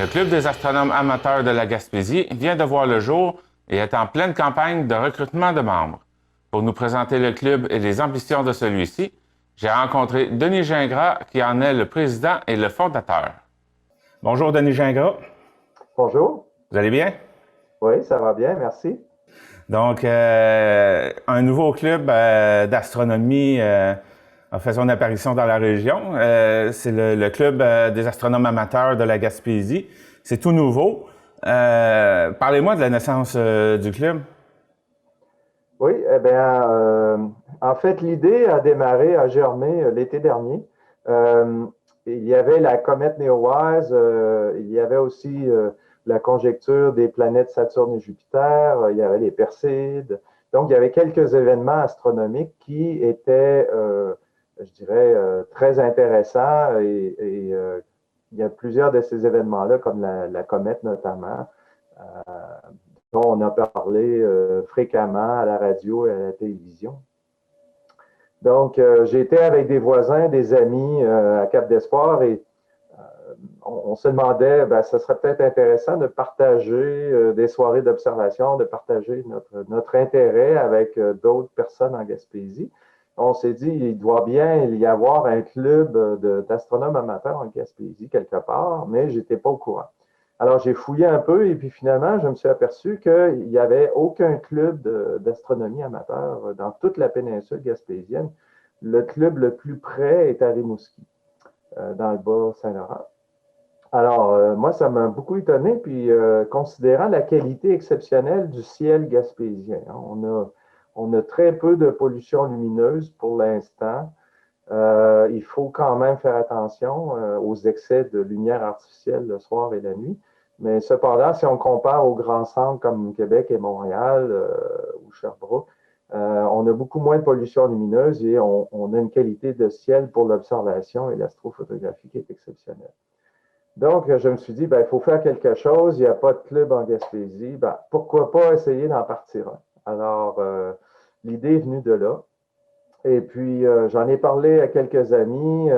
Le Club des astronomes amateurs de la Gaspésie vient de voir le jour et est en pleine campagne de recrutement de membres. Pour nous présenter le club et les ambitions de celui-ci, j'ai rencontré Denis Gingras, qui en est le président et le fondateur. Bonjour Denis Gingras. Bonjour. Vous allez bien? Oui, ça va bien, merci. Donc, un nouveau club d'astronomie a fait son apparition dans la région. C'est le Club des astronomes amateurs de la Gaspésie. C'est tout nouveau. Parlez-moi de la naissance du club. Oui, eh bien, en fait, l'idée a démarré, a germé l'été dernier. Il y avait la comète Neowise, il y avait aussi la conjecture des planètes Saturne et Jupiter, il y avait les Perséides. Donc, il y avait quelques événements astronomiques qui étaient, je dirais, très intéressants et il y a plusieurs de ces événements-là, comme la comète notamment, dont on a parlé fréquemment à la radio et à la télévision. Donc, j'étais avec des voisins, des amis à Cap d'Espoir et on se demandait, ben, ça serait peut-être intéressant de partager des soirées d'observation, de partager notre intérêt avec d'autres personnes en Gaspésie. On s'est dit, il doit bien y avoir un club d'astronomes amateurs en Gaspésie quelque part, mais je n'étais pas au courant. Alors, j'ai fouillé un peu et puis finalement, je me suis aperçu qu'il n'y avait aucun club d'astronomie amateur dans toute la péninsule gaspésienne. Le club le plus près est à Rimouski, dans le Bas-Saint-Laurent. Alors, moi, ça m'a beaucoup étonné, puis considérant la qualité exceptionnelle du ciel gaspésien, hein, on a très peu de pollution lumineuse pour l'instant. Il faut quand même faire attention aux excès de lumière artificielle le soir et la nuit. Mais cependant, si on compare aux grands centres comme Québec et Montréal ou Sherbrooke, on a beaucoup moins de pollution lumineuse et on a une qualité de ciel pour l'observation et l'astrophotographie qui est exceptionnelle. Donc, je me suis dit, ben, il faut faire quelque chose. Il n'y a pas de club en Gaspésie. Ben, pourquoi pas essayer d'en partir un? Alors, l'idée est venue de là. Et puis, j'en ai parlé à quelques amis.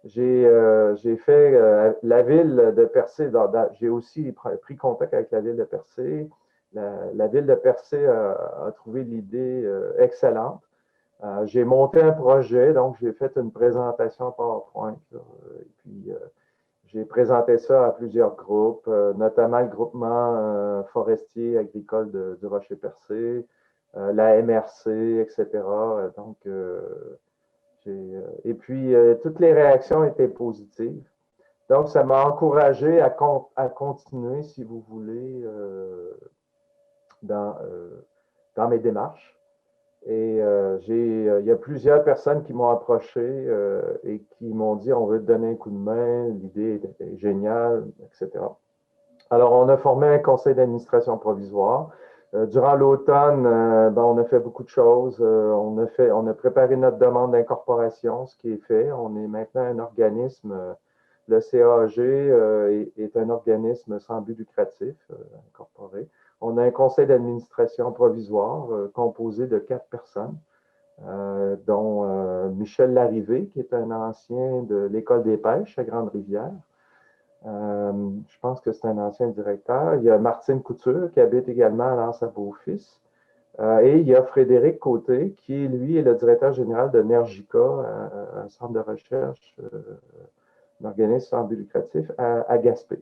J'ai fait la ville de Percé. J'ai aussi pris contact avec la ville de Percé. La ville de Percé a trouvé l'idée excellente. J'ai monté un projet, donc j'ai fait une présentation PowerPoint. Et puis, j'ai présenté ça à plusieurs groupes, notamment le groupement forestier agricole du Rocher-Percé, la MRC, etc. Donc, et puis, toutes les réactions étaient positives. Donc, ça m'a encouragé à continuer, si vous voulez, dans, dans mes démarches. Et il y a plusieurs personnes qui m'ont approché et qui m'ont dit on veut te donner un coup de main, l'idée est géniale, etc. Alors, on a formé un conseil d'administration provisoire. Durant l'automne, ben, on a fait beaucoup de choses. On a préparé notre demande d'incorporation, ce qui est fait. On est maintenant un organisme, le CAG est un organisme sans but lucratif, incorporé. On a un conseil d'administration provisoire composé de 4 personnes, dont Michel Larrivé, qui est un ancien de l'École des pêches à Grande-Rivière. Je pense que c'est un ancien directeur. Il y a Martine Couture qui habite également à l'Anse à Beaufils. Et il y a Frédéric Côté qui, lui, est le directeur général de Nergica, un centre de recherche, un organisme sans but lucratif à Gaspé.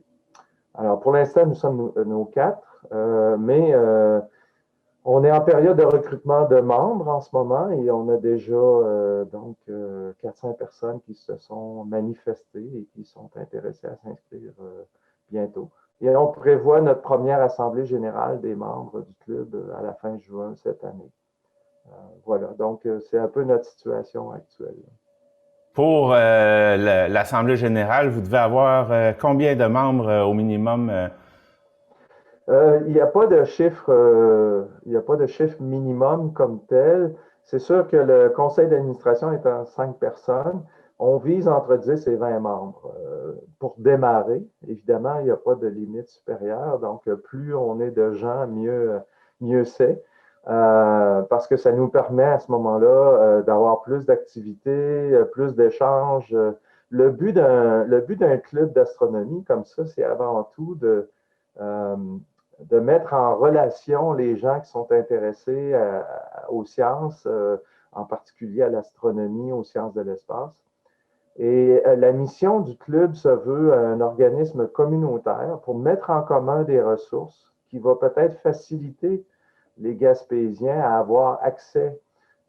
Alors, pour l'instant, nous sommes nos 4, mais on est en période de recrutement de membres en ce moment et on a déjà 400 personnes qui se sont manifestées et qui sont intéressées à s'inscrire bientôt. Et on prévoit notre première assemblée générale des membres du club à la fin juin cette année. Voilà, donc c'est un peu notre situation actuelle. Pour l'Assemblée générale, vous devez avoir combien de membres au minimum? Il n'y a pas de il n'y a pas de chiffre minimum comme tel. C'est sûr que le conseil d'administration est en 5 personnes. On vise entre 10 et 20 membres. Pour démarrer, évidemment, il n'y a pas de limite supérieure. Donc, plus on est de gens, mieux c'est. Parce que ça nous permet à ce moment-là d'avoir plus d'activités, plus d'échanges, le but d'un club d'astronomie comme ça, c'est avant tout euh, de mettre en relation les gens qui sont intéressés aux sciences, en particulier à l'astronomie, aux sciences de l'espace. Et la mission du club se veut un organisme communautaire pour mettre en commun des ressources qui va peut-être faciliter les Gaspésiens à avoir accès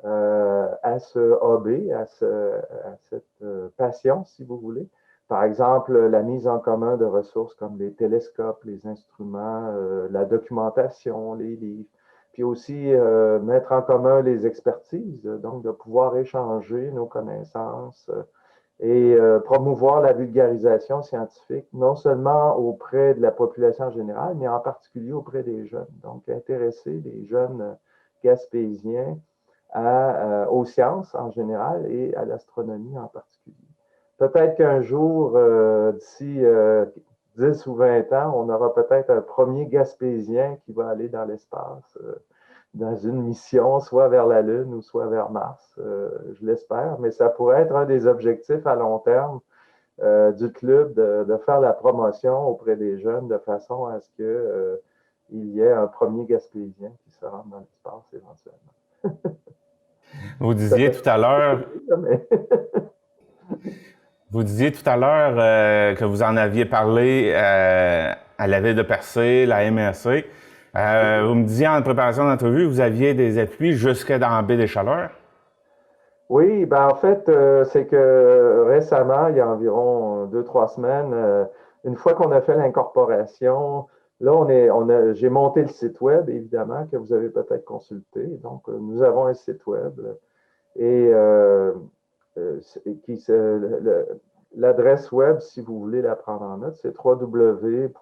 à ce hobby, à cette passion, si vous voulez. Par exemple, la mise en commun de ressources comme les télescopes, les instruments, la documentation, les livres. Puis aussi mettre en commun les expertises, donc de pouvoir échanger nos connaissances et promouvoir la vulgarisation scientifique, non seulement auprès de la population générale, mais en particulier auprès des jeunes. Donc, intéresser les jeunes gaspésiens aux sciences en général et à l'astronomie en particulier. Peut-être qu'un jour, d'ici 10 ou 20 ans, on aura peut-être un premier Gaspésien qui va aller dans l'espace, dans une mission, soit vers la Lune ou soit vers Mars, je l'espère, mais ça pourrait être un des objectifs à long terme du club de faire la promotion auprès des jeunes de façon à ce qu'il y ait un premier Gaspésien qui se rende dans l'espace éventuellement. Vous disiez tout à l'heure, Mais... vous disiez tout à l'heure que vous en aviez parlé à la ville de Percé, la MRC. Vous me disiez en préparation d'entrevue, vous aviez des appuis jusque dans la baie des Chaleurs. Oui, ben en fait, c'est que récemment, il y a environ 2, 3 semaines, une fois qu'on a fait l'incorporation, là, j'ai monté le site web, évidemment, que vous avez peut-être consulté. Donc, nous avons un site web et l'adresse web, si vous voulez la prendre en note, c'est www.astro,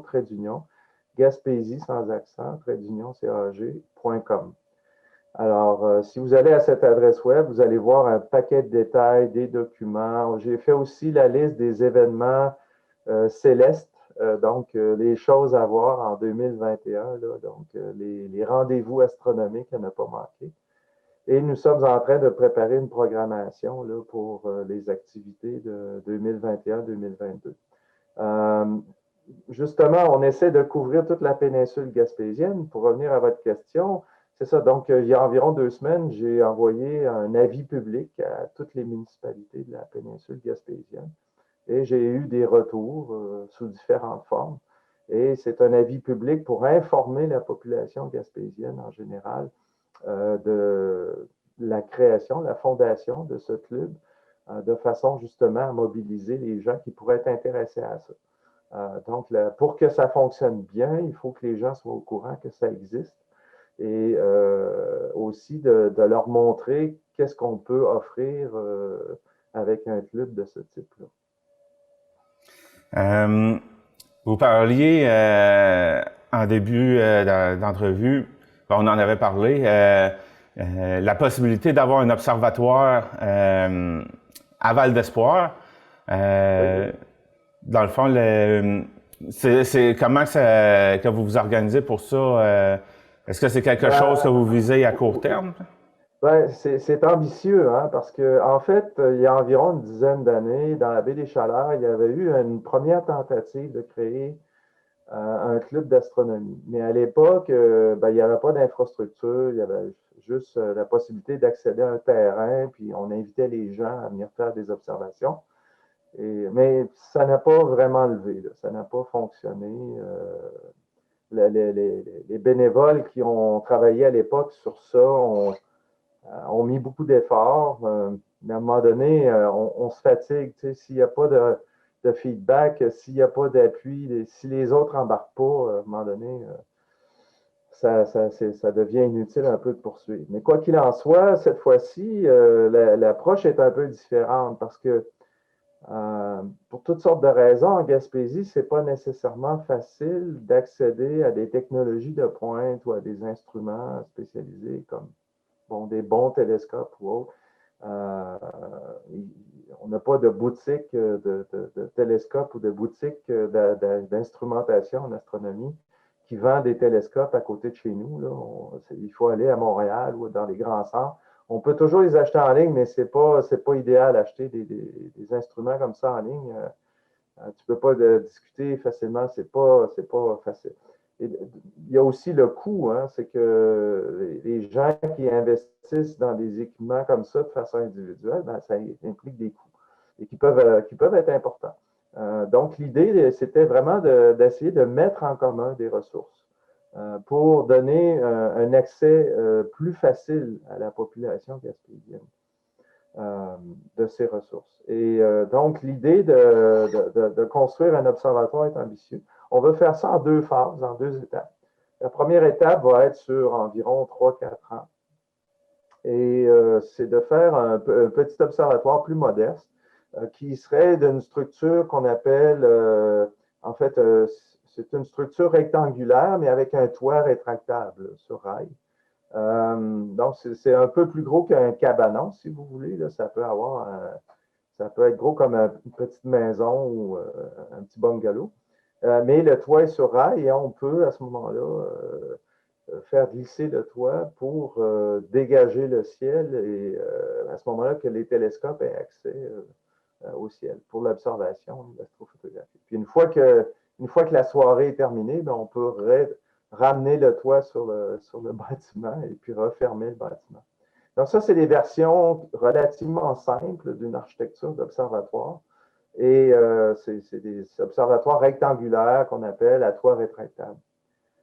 trait d'union, Gaspésie sans accent, trait d'union, CAG.com. Alors, si vous allez à cette adresse web, vous allez voir un paquet de détails, des documents. J'ai fait aussi la liste des événements célestes, donc les choses à voir en 2021, là, donc les rendez-vous astronomiques à ne pas manquer. Et nous sommes en train de préparer une programmation là, pour les activités de 2021-2022. Justement, on essaie de couvrir toute la péninsule gaspésienne. Pour revenir à votre question, c'est ça. Donc, il y a environ 2 semaines, j'ai envoyé un avis public à toutes les municipalités de la péninsule gaspésienne et j'ai eu des retours sous différentes formes. Et c'est un avis public pour informer la population gaspésienne en général de la création, la fondation de ce club, de façon justement à mobiliser les gens qui pourraient être intéressés à ça. Donc, pour que ça fonctionne bien, il faut que les gens soient au courant que ça existe et aussi de leur montrer qu'est-ce qu'on peut offrir avec un club de ce type-là. Vous parliez en début d'entrevue, on en avait parlé, la possibilité d'avoir un observatoire à Val d'Espoir. Oui. Dans le fond, c'est comment que vous vous organisez pour ça? Est-ce que c'est quelque chose que vous visez à court terme? Ben, c'est ambitieux, hein, parce que en fait, il y a environ une dizaine d'années, dans la baie des Chaleurs, il y avait eu une première tentative de créer un club d'astronomie. Mais à l'époque, ben, il n'y avait pas d'infrastructure, il y avait juste la possibilité d'accéder à un terrain, puis on invitait les gens à venir faire des observations. Mais ça n'a pas vraiment levé, là. Ça n'a pas fonctionné. Les bénévoles qui ont travaillé à l'époque sur ça ont mis beaucoup d'efforts. Mais à un moment donné, on se fatigue. S'il n'y a pas de feedback, s'il n'y a pas d'appui, si les autres n'embarquent pas, à un moment donné, ça devient inutile un peu de poursuivre. Mais quoi qu'il en soit, cette fois-ci, l'approche est un peu différente parce que pour toutes sortes de raisons, en Gaspésie, ce n'est pas nécessairement facile d'accéder à des technologies de pointe ou à des instruments spécialisés comme des bons télescopes ou autres. On n'a pas de boutique de télescopes ou de boutique d'instrumentation en astronomie qui vend des télescopes à côté de chez nous. Là. Il faut aller à Montréal ou dans les grands centres. On peut toujours les acheter en ligne, mais c'est pas idéal d'acheter des instruments comme ça en ligne. Tu peux pas discuter facilement, c'est pas facile. Et il y a aussi le coût, hein, c'est que les gens qui investissent dans des équipements comme ça de façon individuelle, ben, ça implique des coûts et qui peuvent être importants. Donc, l'idée, c'était vraiment d'essayer de mettre en commun des ressources pour donner un accès plus facile à la population gaspésienne de ces ressources. Et donc, l'idée de construire un observatoire est ambitieux. On veut faire ça en 2 phases, en 2 étapes. La première étape va être sur environ 3-4 ans. Et c'est de faire un petit observatoire plus modeste qui serait d'une structure qu'on appelle, en fait, c'est une structure rectangulaire, mais avec un toit rétractable sur rail. Donc, c'est un peu plus gros qu'un cabanon, si vous voulez. Là. Ça peut être gros comme une petite maison ou un petit bungalow. Mais le toit est sur rail et on peut, à ce moment-là, faire glisser le toit pour dégager le ciel et à ce moment-là que les télescopes aient accès au ciel pour l'observation de l'astrophotographie. Puis une fois que la soirée est terminée, bien, on peut ramener le toit sur le bâtiment et puis refermer le bâtiment. Donc ça, c'est des versions relativement simples d'une architecture d'observatoire. Et c'est des observatoires rectangulaires qu'on appelle à toit rétractable.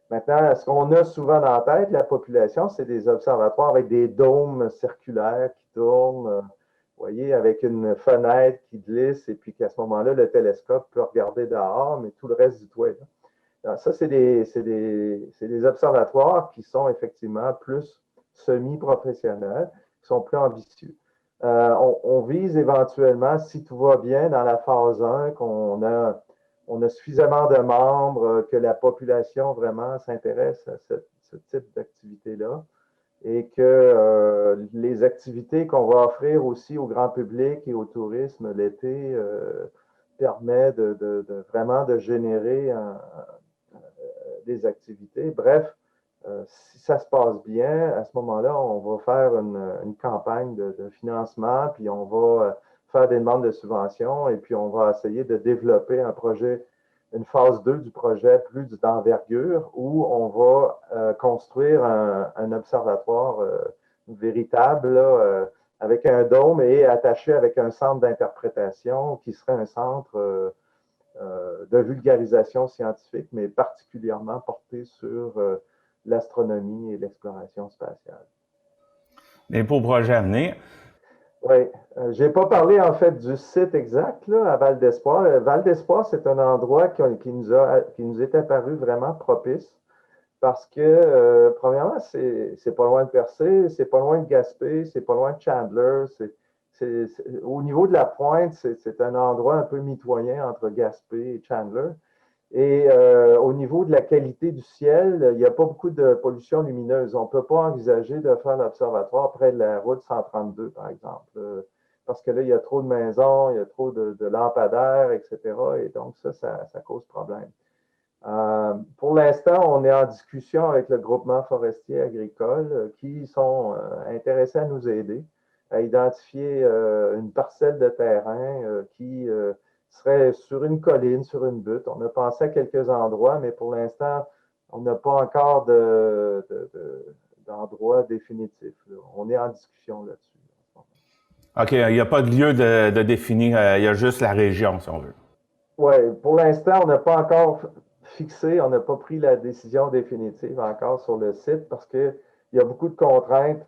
Maintenant, ce qu'on a souvent dans la tête, la population, c'est des observatoires avec des dômes circulaires qui tournent, vous voyez, avec une fenêtre qui glisse, et puis qu'à ce moment-là, le télescope peut regarder dehors, mais tout le reste du toit est là. Alors, ça, c'est des observatoires qui sont effectivement plus semi-professionnels, qui sont plus ambitieux. On vise éventuellement, si tout va bien, dans la phase 1, qu'on a suffisamment de membres, que la population vraiment s'intéresse à ce type d'activité-là et que les activités qu'on va offrir aussi au grand public et au tourisme l'été permet vraiment de générer des activités. Bref, si ça se passe bien, à ce moment-là, on va faire une campagne de financement, puis on va faire des demandes de subventions et puis on va essayer de développer un projet, une phase 2 du projet plus d'envergure où on va construire un observatoire véritable là, avec un dôme et attaché avec un centre d'interprétation qui serait un centre de vulgarisation scientifique, mais particulièrement porté sur l'astronomie et l'exploration spatiale. Les beaux projets à venir. Oui, je n'ai pas parlé en fait du site exact là, à Val d'Espoir. Val d'Espoir, c'est un endroit qui nous est apparu vraiment propice parce que, premièrement, c'est pas loin de Percé, c'est pas loin de Gaspé, c'est pas loin de Chandler. Au niveau de la pointe, c'est un endroit un peu mitoyen entre Gaspé et Chandler. Et au niveau de la qualité du ciel, il n'y a pas beaucoup de pollution lumineuse. On ne peut pas envisager de faire l'observatoire près de la route 132, par exemple, parce que là, il y a trop de maisons, il y a trop de lampadaires, etc. Et donc, ça cause problème. Pour l'instant, on est en discussion avec le groupement forestier agricole qui sont intéressés à nous aider à identifier une parcelle de terrain qui serait sur une colline, sur une butte. On a pensé à quelques endroits, mais pour l'instant, on n'a pas encore d'endroit définitif. Là. On est en discussion là-dessus. OK, il n'y a pas de lieu de définir, il y a juste la région, si on veut. Oui, pour l'instant, on n'a pas encore fixé, on n'a pas pris la décision définitive encore sur le site parce qu'il y a beaucoup de contraintes.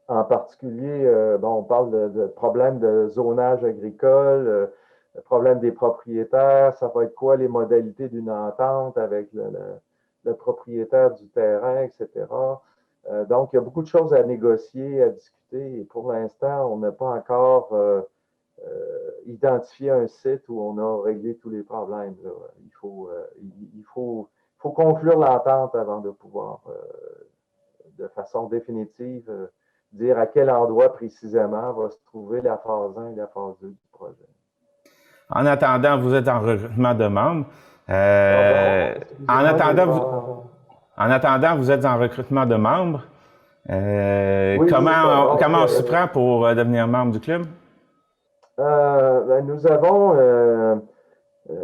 En particulier, on parle de problèmes de zonage agricole, le problème des propriétaires, ça va être quoi les modalités d'une entente avec le propriétaire du terrain, etc. Donc, il y a beaucoup de choses à négocier, à discuter, et pour l'instant, on n'a pas encore identifié un site où on a réglé tous les problèmes. Là. Il faut conclure l'entente avant de pouvoir, de façon définitive, dire à quel endroit précisément va se trouver la phase 1 et la phase 2 du projet. En attendant, vous êtes en recrutement de membres. En attendant, vous êtes en recrutement de membres. Oui, c'est ça. Comment on s'y prend pour devenir membre du club? Nous avons,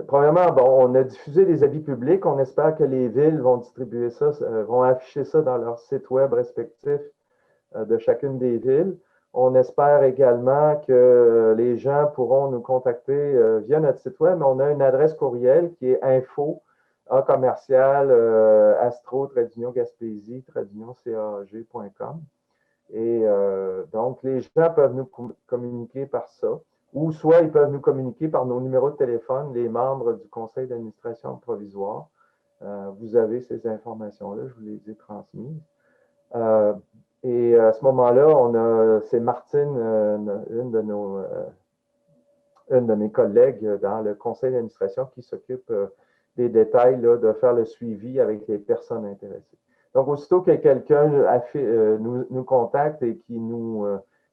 premièrement, bon, on a diffusé les avis publics. On espère que les villes vont distribuer ça, vont afficher ça dans leur site web respectif de chacune des villes. On espère également que les gens pourront nous contacter via notre site web. On a une adresse courriel qui est info a commercial astro-gaspésie-cag.com. Et donc, les gens peuvent nous communiquer par ça, ou soit ils peuvent nous communiquer par nos numéros de téléphone, les membres du conseil d'administration provisoire. Vous avez ces informations-là, je vous les ai transmises. Et à ce moment-là, c'est Martine, une de mes collègues dans le conseil d'administration qui s'occupe des détails là, de faire le suivi avec les personnes intéressées. Donc, aussitôt que quelqu'un nous contacte et qui nous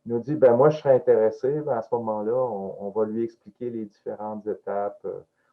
dit, ben moi, je serais intéressé, ben, à ce moment-là, on va lui expliquer les différentes étapes.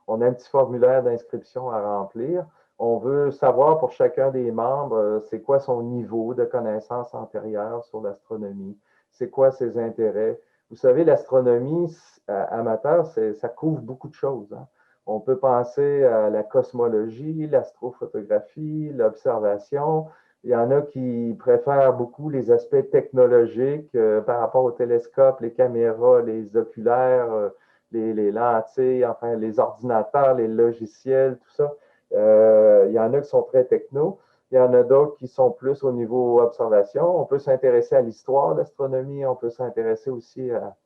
On a un petit formulaire d'inscription à remplir. On veut savoir pour chacun des membres, c'est quoi son niveau de connaissance antérieure sur l'astronomie, c'est quoi ses intérêts. Vous savez, l'astronomie amateur, ça couvre beaucoup de choses. Hein. On peut penser à la cosmologie, l'astrophotographie, l'observation. Il y en a qui préfèrent beaucoup les aspects technologiques par rapport au télescope, les caméras, les oculaires, les lentilles, enfin les ordinateurs, les logiciels, tout ça. Il y en a qui sont très techno. Il y en a d'autres qui sont plus au niveau observation. On peut s'intéresser à l'histoire de l'astronomie. On peut s'intéresser aussi à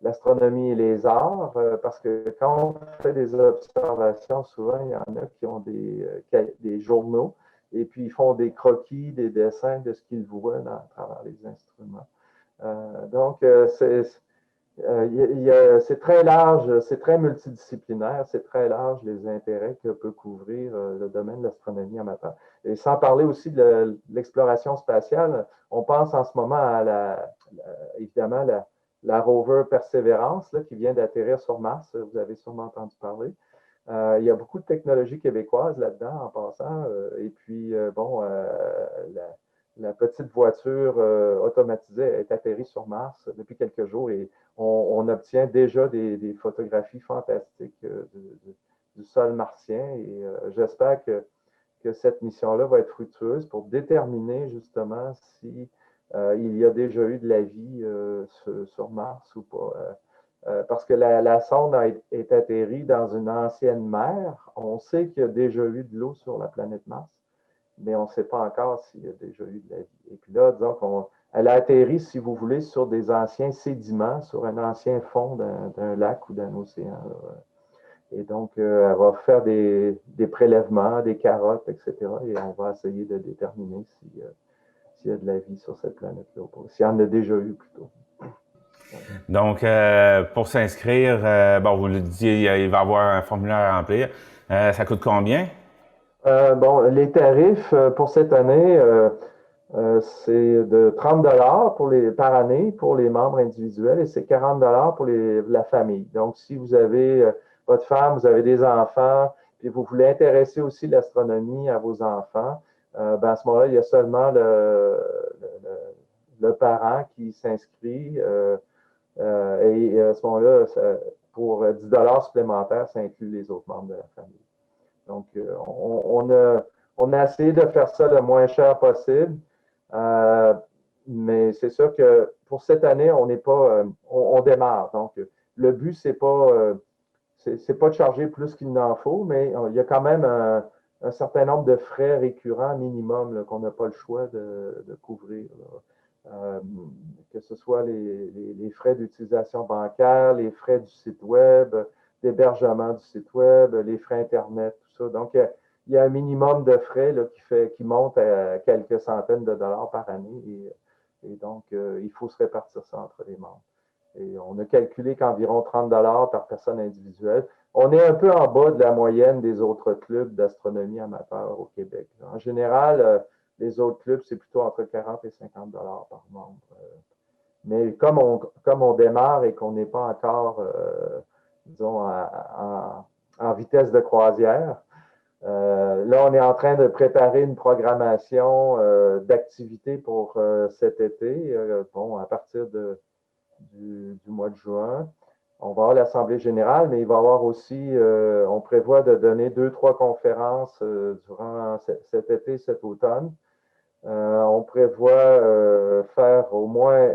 l'astronomie et les arts, parce que quand on fait des observations, souvent, il y en a qui ont des journaux et puis ils font des croquis, des dessins de ce qu'ils voient à travers les instruments. Donc, c'est très large, c'est très multidisciplinaire, c'est très large les intérêts que peut couvrir le domaine de l'astronomie amateur. Et sans parler aussi de l'exploration spatiale, on pense en ce moment à évidemment la rover Persévérance là, qui vient d'atterrir sur Mars. Vous avez sûrement entendu parler. Il y a beaucoup de technologies québécoises là-dedans en passant. Et puis, bon, la petite voiture automatisée est atterrie sur Mars depuis quelques jours et on obtient déjà des photographies fantastiques du sol martien. Et j'espère que cette mission-là va être fructueuse pour déterminer justement si il y a déjà eu de la vie sur Mars ou pas. Parce que la sonde est atterrie dans une ancienne mer. On sait qu'il y a déjà eu de l'eau sur la planète Mars, mais on ne sait pas encore s'il y a déjà eu de la vie. Et puis là, disons elle a atterri, si vous voulez, sur des anciens sédiments, sur un ancien fond d'un lac ou d'un océan. Là. Et donc, elle va faire des prélèvements, des carottes, etc. Et on va essayer de déterminer s'il y a de la vie sur cette planète-là ou pas. S'il y en a déjà eu plutôt. Donc, pour s'inscrire, bon, vous le disiez, il va y avoir un formulaire à remplir. Ça coûte combien? Bon, les tarifs pour cette année, c'est de 30 par année pour les membres individuels et c'est 40 pour la famille. Donc, si vous avez votre femme, vous avez des enfants, puis vous voulez intéresser aussi l'astronomie à vos enfants, ben à ce moment-là, il y a seulement le parent qui s'inscrit. Et à ce moment-là, pour 10 supplémentaires, ça inclut les autres membres de la famille. Donc, on a essayé de faire ça le moins cher possible. Mais c'est sûr que pour cette année, on n'est pas, on démarre. Donc, le but, c'est pas de charger plus qu'il n'en faut, mais il y a quand même un certain nombre de frais récurrents minimum qu'on n'a pas le choix de couvrir. Que ce soit les frais d'utilisation bancaire, les frais du site web, l'hébergement du site web, les frais Internet, tout ça. Donc, il y a un minimum de frais là, qui monte à quelques centaines de dollars par année. Et donc, il faut se répartir ça entre les membres. Et on a calculé qu'environ 30 par personne individuelle. On est un peu en bas de la moyenne des autres clubs d'astronomie amateur au Québec. En général, les autres clubs, c'est plutôt entre 40 et 50 par membre. Mais comme on démarre et qu'on n'est pas encore, disons, en vitesse de croisière, Là, on est en train de préparer une programmation d'activités pour cet été, bon, à partir du mois de juin. On va avoir l'Assemblée générale, mais il va y avoir aussi, on prévoit de donner 2-3 conférences durant cet été, cet automne. On prévoit faire au moins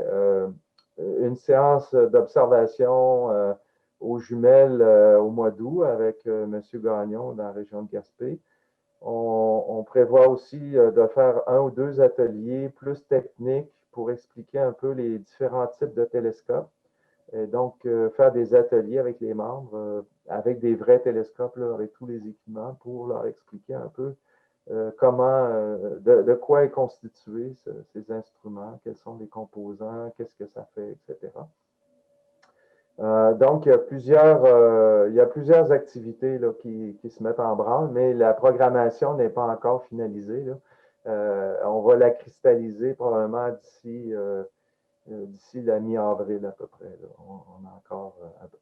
une séance d'observation aux jumelles au mois d'août avec M. Gagnon dans la région de Gaspé. On prévoit aussi de faire 1 ou 2 ateliers plus techniques pour expliquer un peu les différents types de télescopes. Et donc, faire des ateliers avec les membres, avec des vrais télescopes, là, avec tous les équipements, pour leur expliquer un peu comment, de quoi est constitué ces instruments, quels sont les composants, qu'est-ce que ça fait, etc. Donc, il y a plusieurs activités là, qui se mettent en branle, mais la programmation n'est pas encore finalisée. Là. On va la cristalliser probablement d'ici la mi-avril à peu près. Là.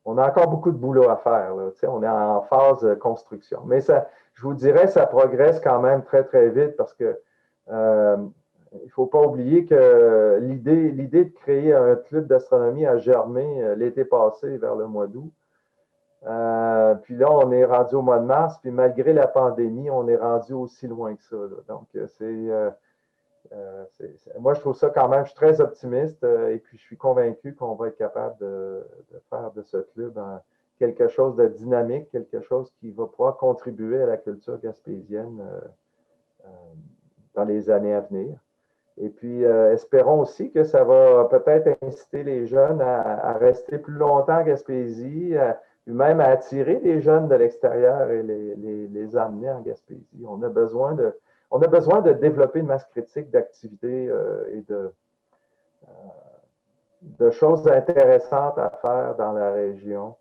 On a encore beaucoup de boulot à faire. Là. On est en phase de construction. Mais ça, je vous dirais, ça progresse quand même très, très vite parce que il ne faut pas oublier que l'idée de créer un club d'astronomie a germé l'été passé vers le mois d'août. Puis là, on est rendu au mois de mars, puis malgré la pandémie, on est rendu aussi loin que ça. Là. Donc, moi, je trouve ça quand même, je suis très optimiste et puis je suis convaincu qu'on va être capable de faire de ce club quelque chose de dynamique, quelque chose qui va pouvoir contribuer à la culture gaspésienne dans les années à venir. Et puis, espérons aussi que ça va peut-être inciter les jeunes à rester plus longtemps en Gaspésie, même à attirer les jeunes de l'extérieur et les amener en Gaspésie. On a besoin de développer une masse critique d'activités et de choses intéressantes à faire dans la région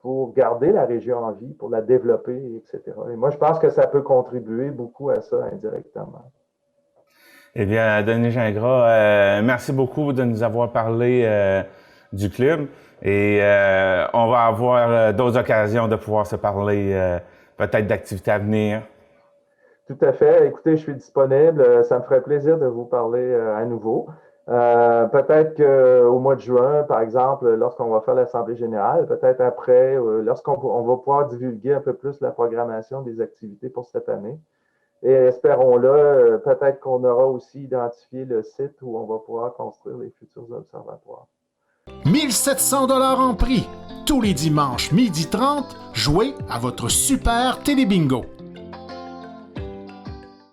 pour garder la région en vie, pour la développer, etc. Et moi, je pense que ça peut contribuer beaucoup à ça indirectement. Eh bien, Denis Gingras, merci beaucoup de nous avoir parlé du club et on va avoir d'autres occasions de pouvoir se parler peut-être d'activités à venir. Tout à fait. Écoutez, je suis disponible. Ça me ferait plaisir de vous parler à nouveau. Peut-être qu'au mois de juin, par exemple, lorsqu'on va faire l'Assemblée générale, peut-être après, lorsqu'on va pouvoir divulguer un peu plus la programmation des activités pour cette année. Et espérons-le, peut-être qu'on aura aussi identifié le site où on va pouvoir construire les futurs observatoires. 1700 $ en prix. Tous les dimanches, 12h30, jouez à votre super télébingo.